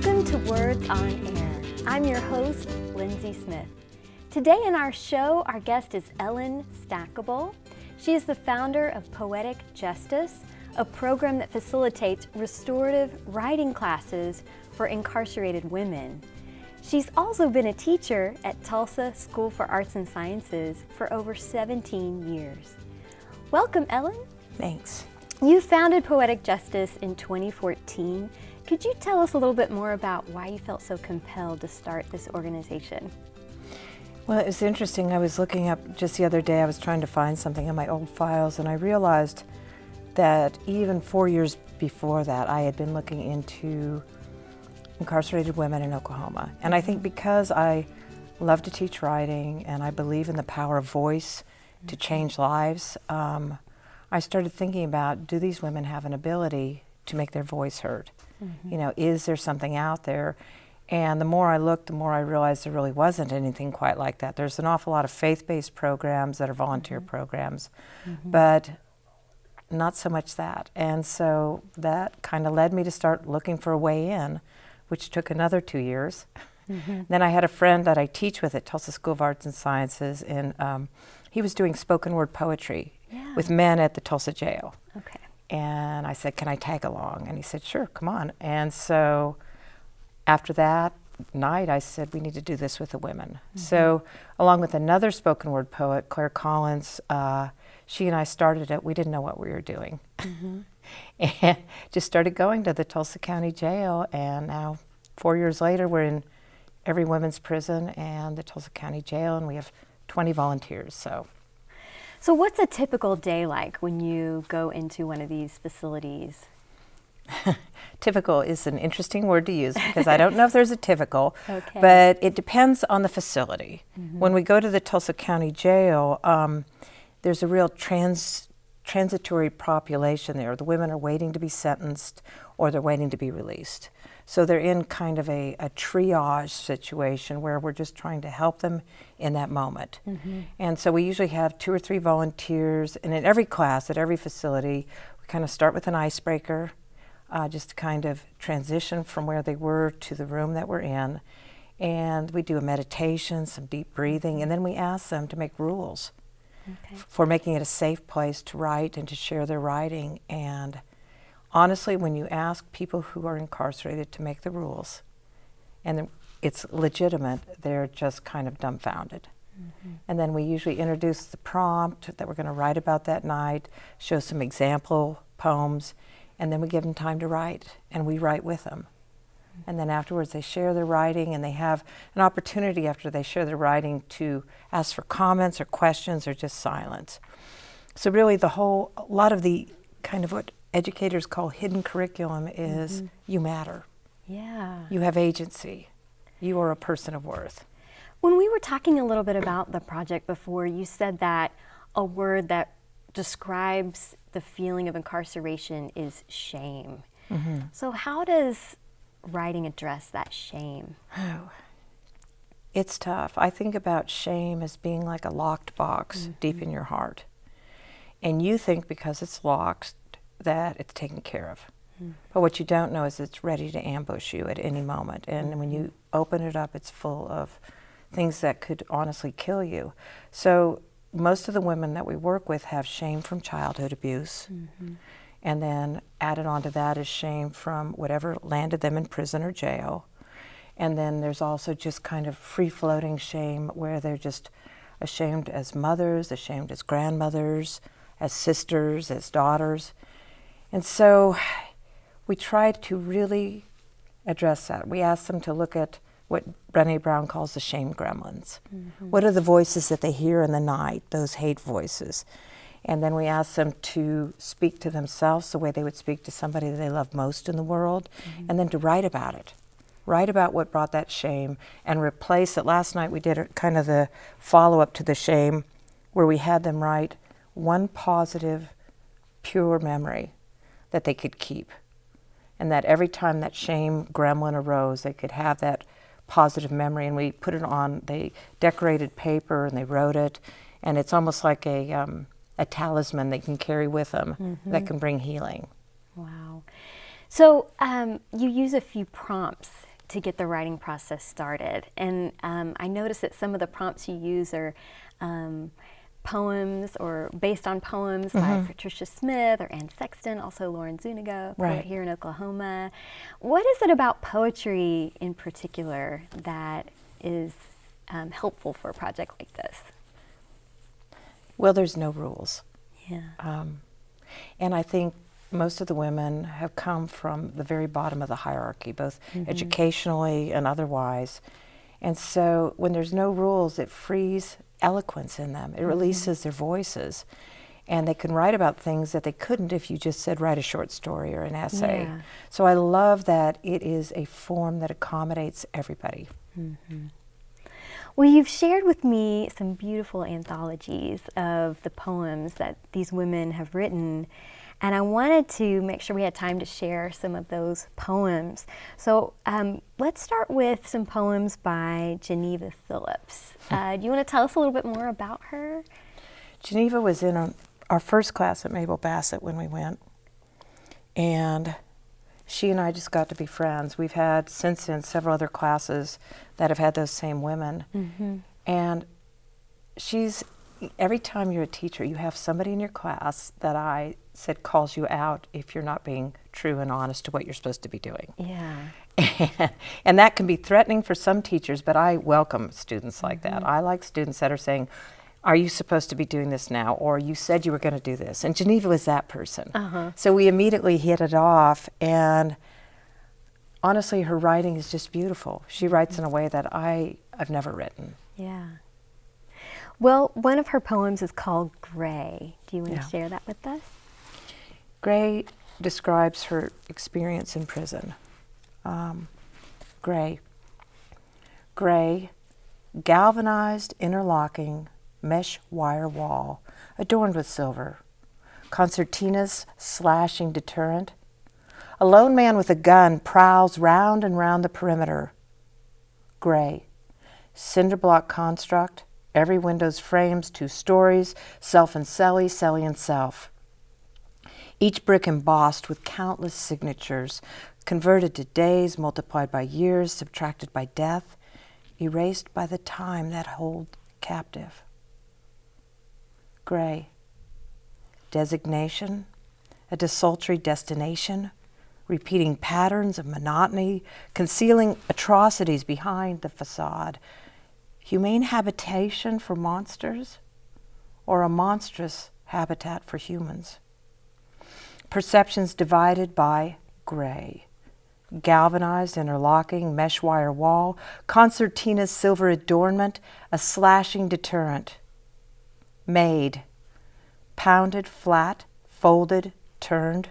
Welcome to Words on Air. I'm your host, Lindsay Smith. Today in our show, our guest is Ellen Stackable. She is the founder of Poetic Justice, a program that facilitates restorative writing classes for incarcerated women. She's also been a teacher at Tulsa School for Arts and Sciences for over 17 years. Welcome, Ellen. Thanks. You founded Poetic Justice in 2014. Could you tell us a little bit more about why you felt so compelled to start this organization? Well, it was interesting. I was looking up just the other day, I was trying to find something in my old files, and I realized that even 4 years before that, I had been looking into incarcerated women in Oklahoma. And I think because I love to teach writing and I believe in the power of voice to change lives, I started thinking about, do these women have an ability to make their voice heard? You know, is there something out there? And the more I looked, the more I realized there really wasn't anything quite like that. There's an awful lot of faith-based programs that are volunteer programs, but not so much that. And so that kind of led me to start looking for a way in, which took another 2 years. Then I had a friend that I teach with at Tulsa School of Arts and Sciences, and he was doing spoken word poetry with men at the Tulsa jail. Okay. And I said, can I tag along? And he said, sure, come on. And so after that night, I said, we need to do this with the women. So along with another spoken word poet, Claire Collins, she and I started it. We didn't know what we were doing. And just started going to the Tulsa County Jail. And now 4 years later, we're in every women's prison and the Tulsa County Jail, and we have 20 volunteers. So what's a typical day like when you go into one of these facilities? Typical is an interesting word to use because I don't know if there's a typical, but it depends on the facility. When we go to the Tulsa County Jail, there's a real transitory population there. The women are waiting to be sentenced or they're waiting to be released. So they're in kind of a triage situation where we're just trying to help them in that moment. And so we usually have 2 or 3 volunteers, and in every class, at every facility, we kind of start with an icebreaker, just to kind of transition from where they were to the room that we're in. And we do a meditation, some deep breathing, and then we ask them to make rules for making it a safe place to write and to share their writing. And honestly, when you ask people who are incarcerated to make the rules, and it's legitimate, they're just kind of dumbfounded. And then we usually introduce the prompt that we're going to write about that night, show some example poems, and then we give them time to write, and we write with them. And then afterwards they share their writing, and they have an opportunity after they share their writing to ask for comments or questions or just silence. So really a lot of the kind of what educators call hidden curriculum is you matter. Yeah. You have agency. You are a person of worth. When we were talking a little bit about the project before, you said that a word that describes the feeling of incarceration is shame. So how does writing address that shame? Oh, it's tough. I think about shame as being like a locked box deep in your heart. And you think because it's locked that it's taken care of. But what you don't know is it's ready to ambush you at any moment. And when you open it up, it's full of things that could honestly kill you. So most of the women that we work with have shame from childhood abuse. And then added onto that is shame from whatever landed them in prison or jail. And then there's also just kind of free-floating shame where they're just ashamed as mothers, ashamed as grandmothers, as sisters, as daughters. And so we tried to really address that. We asked them to look at what Brené Brown calls the shame gremlins. What are the voices that they hear in the night, those hate voices? And then we asked them to speak to themselves the way they would speak to somebody that they love most in the world, and then to write about it. Write about what brought that shame and replace it. Last night we did kind of the follow-up to the shame where we had them write one positive, pure memory that they could keep. And that every time that shame gremlin arose, they could have that positive memory. And we put it on, they decorated paper and they wrote it. And it's almost like a talisman they can carry with them that can bring healing. Wow. So you use a few prompts. to get the writing process started. And I noticed that some of the prompts you use are poems or based on poems by Patricia Smith or Anne Sexton, also Lauren Zuniga, poet here in Oklahoma. What is it about poetry in particular that is helpful for a project like this? Well, there's no rules. Yeah. And I think most of the women have come from the very bottom of the hierarchy, both educationally and otherwise. And so when there's no rules, it frees eloquence in them. It releases their voices. And they can write about things that they couldn't if you just said write a short story or an essay. Yeah. So I love that it is a form that accommodates everybody. Well, you've shared with me some beautiful anthologies of the poems that these women have written, and I wanted to make sure we had time to share some of those poems. So let's start with some poems by Geneva Phillips. Do you want to tell us a little bit more about her? Geneva was in our first class at Mabel Bassett when we went, and she and I just got to be friends. We've had since then several other classes that have had those same women. And every time you're a teacher, you have somebody in your class that I said calls you out if you're not being true and honest to what you're supposed to be doing. Yeah. And that can be threatening for some teachers, but I welcome students like that. I like students that are saying, are you supposed to be doing this now? Or you said you were going to do this. And Geneva was that person. So we immediately hit it off. And honestly, her writing is just beautiful. She writes in a way that I've never written. Yeah. Well, one of her poems is called Gray. Do you want to share that with us? Gray describes her experience in prison. Gray. Gray, galvanized, interlocking, mesh wire wall, adorned with silver. Concertina's slashing deterrent. A lone man with a gun prowls round and round the perimeter. Gray. Cinder block construct. Every window's frames, 2 stories, self and celly, celly and self. Each brick embossed with countless signatures, converted to days, multiplied by years, subtracted by death, erased by the time that hold captive. Gray. Designation, a desultory destination, repeating patterns of monotony, concealing atrocities behind the facade. Humane habitation for monsters, or a monstrous habitat for humans. Perceptions divided by gray. Galvanized, interlocking, mesh wire wall, concertina's silver adornment, a slashing deterrent. Made. Pounded flat, folded, turned.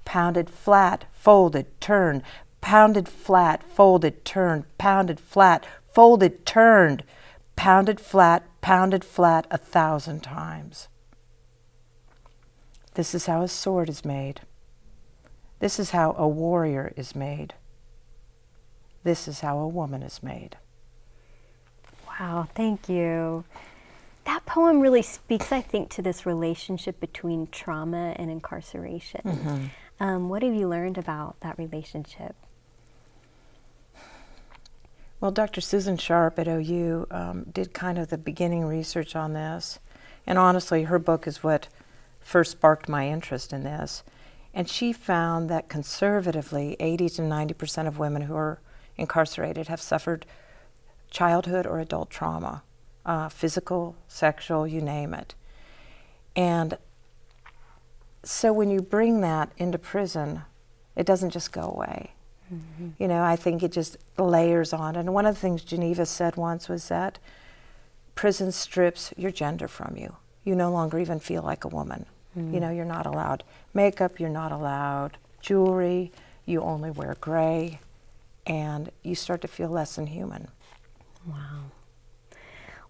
Pounded flat, folded, turned. Pounded flat, folded, turned. Pounded flat, folded, turned. Pounded flat, 1,000 times. This is how a sword is made. This is how a warrior is made. This is how a woman is made. Wow, thank you. That poem really speaks, I think, to this relationship between trauma and incarceration. What have you learned about that relationship? Well, Dr. Susan Sharp at OU did kind of the beginning research on this. And honestly, her book is what first sparked my interest in this. And she found that conservatively, 80 to 90% of women who are incarcerated have suffered childhood or adult trauma, physical, sexual, you name it. And so when you bring that into prison, it doesn't just go away. You know, I think it just layers on. And one of the things Geneva said once was that prison strips your gender from you. You no longer even feel like a woman. You know, you're not allowed makeup, you're not allowed jewelry, you only wear gray, and you start to feel less than human. Wow.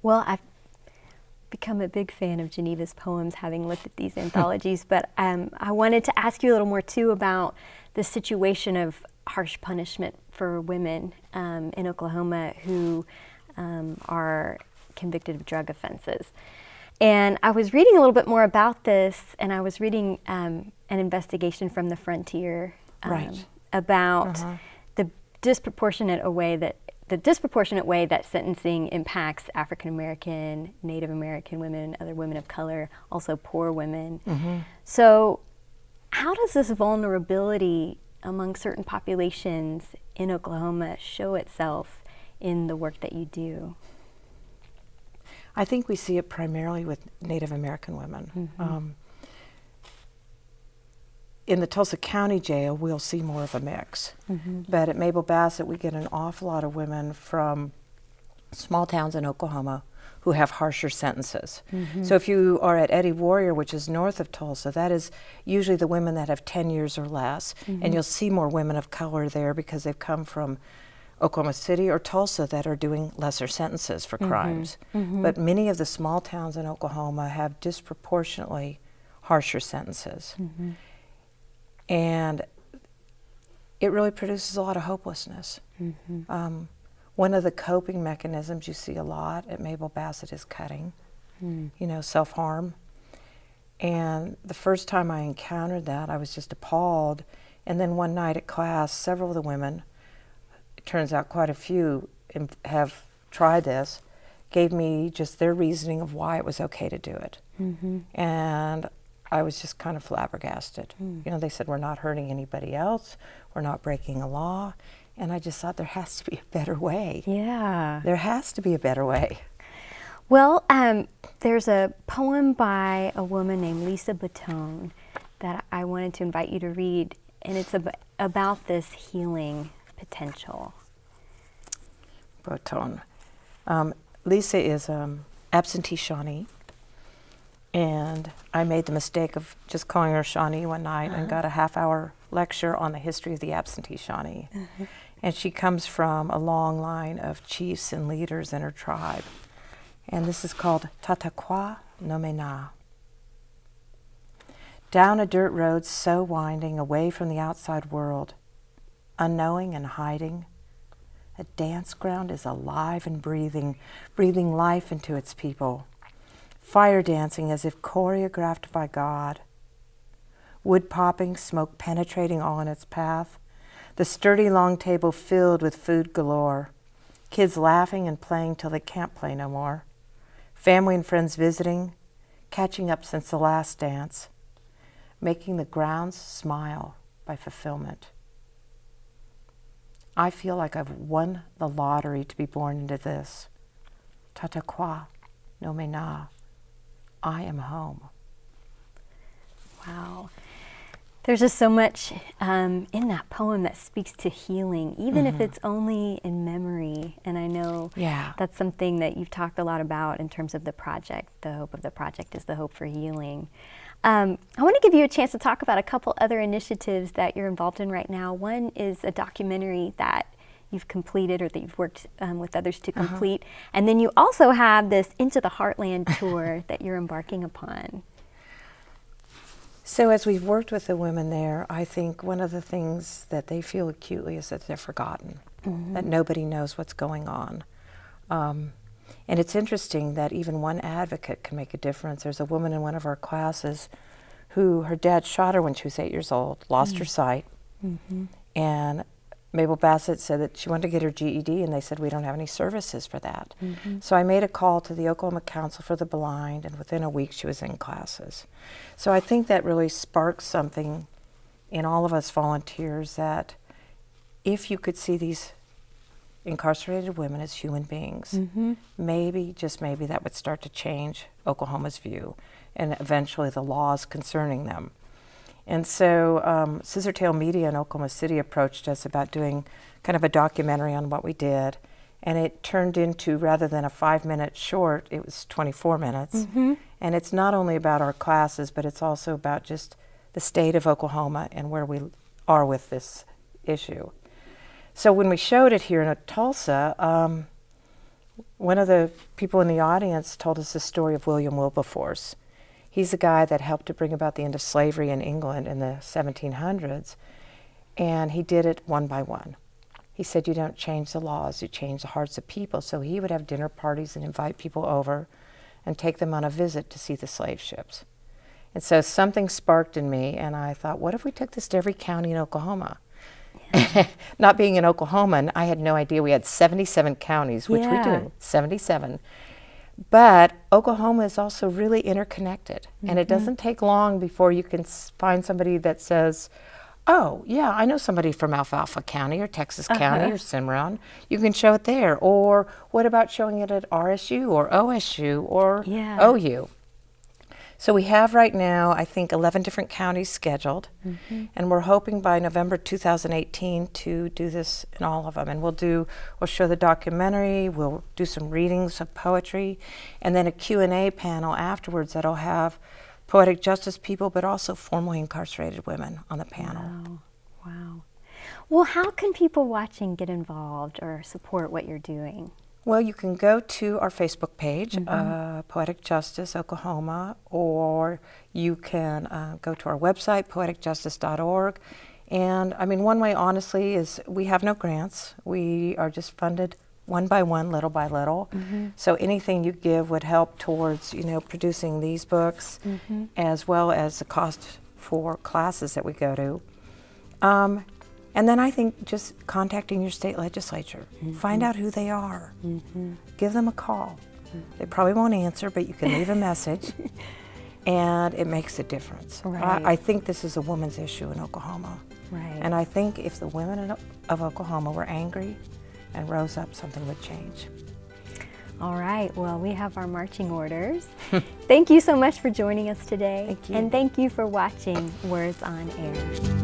Well, I've become a big fan of Geneva's poems, having looked at these anthologies, but I wanted to ask you a little more, too, about the situation of harsh punishment for women in Oklahoma who are convicted of drug offenses. And I was reading a little bit more about this, and I was reading an investigation from the Frontier about disproportionate way that sentencing impacts African American, Native American women, other women of color, also poor women. Mm-hmm. So how does this vulnerability among certain populations in Oklahoma show itself in the work that you do? I think we see it primarily with Native American women. Mm-hmm. In the Tulsa County Jail, we'll see more of a mix. Mm-hmm. But at Mabel Bassett, we get an awful lot of women from small towns in Oklahoma who have harsher sentences. Mm-hmm. So if you are at Eddie Warrior, which is north of Tulsa, that is usually the women that have 10 years or less. Mm-hmm. And you'll see more women of color there because they've come from Oklahoma City or Tulsa that are doing lesser sentences for crimes. Mm-hmm. But many of the small towns in Oklahoma have disproportionately harsher sentences. Mm-hmm. And it really produces a lot of hopelessness. Mm-hmm. One of the coping mechanisms you see a lot at Mabel Bassett is cutting, self-harm. And the first time I encountered that, I was just appalled. And then one night at class, several of the women, it turns out quite a few have tried this, gave me just their reasoning of why it was okay to do it. Mm-hmm. And I was just kind of flabbergasted. They said, we're not hurting anybody else, we're not breaking a law. And I just thought there has to be a better way. Yeah. There has to be a better way. Well, there's a poem by a woman named Lisa Batone that I wanted to invite you to read, and it's about this healing potential. Batone. Lisa is absentee Shawnee. And I made the mistake of just calling her Shawnee one night and got a half-hour lecture on the history of the absentee Shawnee. Mm-hmm. And she comes from a long line of chiefs and leaders in her tribe. And this is called Tatakwa no Mena. Down a dirt road so winding, away from the outside world, unknowing and hiding, a dance ground is alive and breathing life into its people. Fire dancing as if choreographed by God. Wood popping, smoke penetrating all in its path. The sturdy long table filled with food galore. Kids laughing and playing till they can't play no more. Family and friends visiting, catching up since the last dance. Making the grounds smile by fulfillment. I feel like I've won the lottery to be born into this. Tatakwa no Mena. I am home. Wow. There's just so much in that poem that speaks to healing, even if it's only in memory. And I know that's something that you've talked a lot about in terms of the project. The hope of the project is the hope for healing. I want to give you a chance to talk about a couple other initiatives that you're involved in right now. One is a documentary that you've completed or that you've worked with others to complete. And then you also have this Into the Heartland tour that you're embarking upon. So as we've worked with the women there, I think one of the things that they feel acutely is that they're forgotten, that nobody knows what's going on. And it's interesting that even one advocate can make a difference. There's a woman in one of our classes who her dad shot her when she was 8 years old, lost her sight, and Mabel Bassett said that she wanted to get her GED, and they said, we don't have any services for that. So I made a call to the Oklahoma Council for the Blind, and within a week she was in classes. So I think that really sparks something in all of us volunteers, that if you could see these incarcerated women as human beings, maybe, just maybe, that would start to change Oklahoma's view and eventually the laws concerning them. And so Scissortail Media in Oklahoma City approached us about doing kind of a documentary on what we did. And it turned into, rather than a 5-minute short, it was 24 minutes. And it's not only about our classes, but it's also about just the state of Oklahoma and where we are with this issue. So when we showed it here in Tulsa, one of the people in the audience told us the story of William Wilberforce. He's the guy that helped to bring about the end of slavery in England in the 1700s, and he did it one by one. He said, you don't change the laws, you change the hearts of people. So he would have dinner parties and invite people over and take them on a visit to see the slave ships. And so something sparked in me, and I thought, what if we took this to every county in Oklahoma? Not being an Oklahoman, I had no idea we had 77 counties, which we Yeah. do, 77. But Oklahoma is also really interconnected, and it doesn't take long before you can find somebody that says, oh, yeah, I know somebody from Alfalfa County or Texas County or Cimarron. You can show it there. Or what about showing it at RSU or OSU or Yeah. OU? So we have right now, I think, 11 different counties scheduled, and we're hoping by November 2018 to do this in all of them. And we'll show the documentary, we'll do some readings of poetry, and then a Q&A panel afterwards that'll have poetic justice people, but also formerly incarcerated women on the panel. Wow. Wow. Well, how can people watching get involved or support what you're doing? Well, you can go to our Facebook page, Poetic Justice Oklahoma, or you can go to our website, poeticjustice.org. And I mean, one way, honestly, is we have no grants. We are just funded one by one, little by little. So anything you give would help towards, producing these books, as well as the cost for classes that we go to. And then I think just contacting your state legislature, find out who they are, give them a call. They probably won't answer, but you can leave a message, and it makes a difference. Right. I think this is a woman's issue in Oklahoma. Right. And I think if the women of Oklahoma were angry and rose up, something would change. All right. Well, we have our marching orders. Thank you so much for joining us today. Thank you. And thank you for watching Words on Air.